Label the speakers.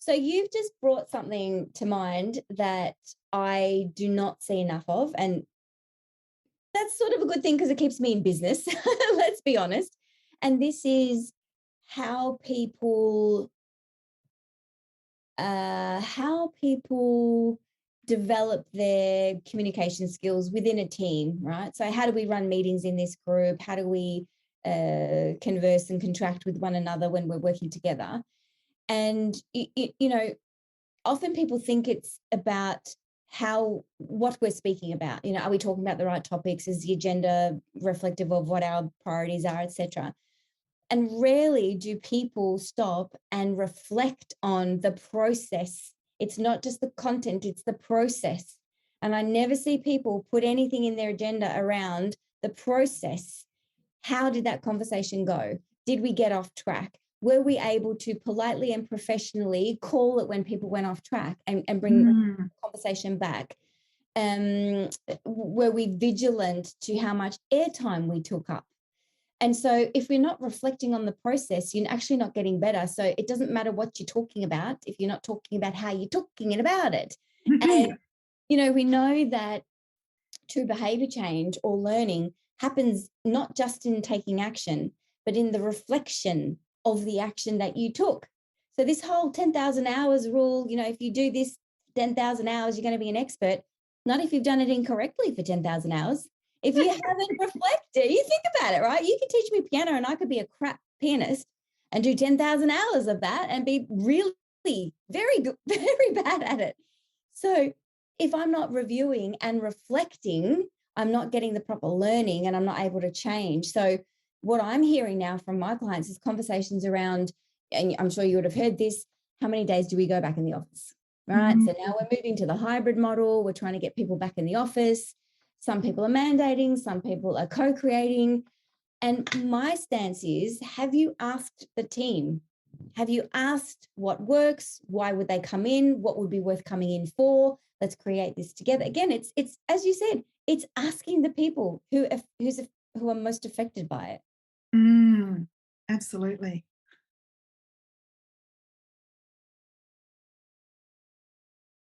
Speaker 1: So you've just brought something to mind that I do not see enough of. And that's sort of a good thing because it keeps me in business, let's be honest. And this is how people develop their communication skills within a team, right? So how do we run meetings in this group? How do we converse and contract with one another when we're working together? And often people think it's about what we're speaking about. Are we talking about the right topics? Is the agenda reflective of what our priorities are, etc.? And rarely do people stop and reflect on the process. It's not just the content, it's the process. And I never see people put anything in their agenda around the process. How did that conversation go? Did we get off track? Were we able to politely and professionally call it when people went off track and bring the conversation back? Were we vigilant to how much airtime we took up? And so if we're not reflecting on the process, you're actually not getting better. So it doesn't matter what you're talking about if you're not talking about how you're talking about it. And, we know that true behavior change or learning happens not just in taking action, but in the reflection of the action that you took. So this whole 10,000 hours rule, if you do this 10,000 hours, you're going to be an expert. Not if you've done it incorrectly for 10,000 hours. If you haven't reflected, you think about it, right? You could teach me piano and I could be a crap pianist and do 10,000 hours of that and be really very good, very bad at it. So if I'm not reviewing and reflecting, I'm not getting the proper learning and I'm not able to change. So what I'm hearing now from my clients is conversations around, and I'm sure you would have heard this, how many days do we go back in the office, right? So now we're moving to the hybrid model. We're trying to get people back in the office. Some people are mandating, some people are co-creating. And my stance is, have you asked the team? Have you asked what works? Why would they come in? What would be worth coming in for? Let's create this together. Again, it's as you said, it's asking the people who are most affected by it.
Speaker 2: Absolutely.